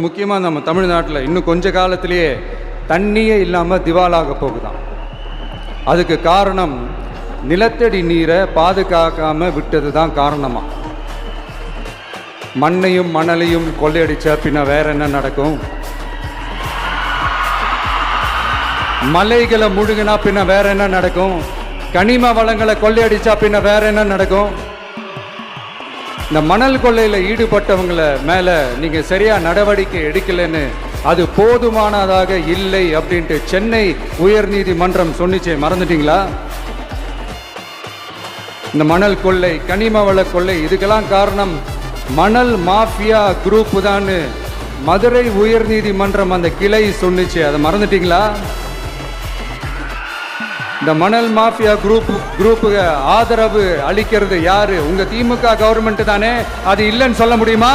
முக்கியமாக நம்ம தமிழ்நாட்டில் இன்னும் கொஞ்ச காலத்திலேயே தண்ணியே இல்லாமல் திவாலாக போகுதான். அதுக்கு காரணம் நிலத்தடி நீரை பாதுகாக்காமல் விட்டது தான் காரணமாக. மண்ணையும் மணலையும் கொள்ளையடிச்சா பின்ன வேற என்ன நடக்கும்? மலைகளை முழுகினா பின்ன வேற என்ன நடக்கும்? கனிம வளங்களை கொள்ளையடிச்சா பின்ன வேற என்ன நடக்கும்? இந்த மணல் கொள்ளையில் ஈடுபட்டவங்களை மேலே நீங்கள் சரியாக நடவடிக்கை எடுக்கலைன்னு அது போதுமானதாக இல்லை அப்படின்ட்டு சென்னை உயர்நீதிமன்றம் சொன்னிச்சே, மறந்துட்டீங்களா? இந்த மணல் கொள்ளை, கனிம வள கொள்ளை, இதுக்கெல்லாம் காரணம் மணல் மாஃபியா குரூப் தான் மதுரை உயர்நீதிமன்றம் அந்த கிளை சொன்னிச்சு. அதை மறந்துட்டீங்களா? இந்த மணல் மாஃபியா குரூப்புக்கு ஆதரவு அளிக்கிறது யாரு? உங்க திமுக கவர்மெண்ட் தானே. அது இல்லைன்னு சொல்ல முடியுமா?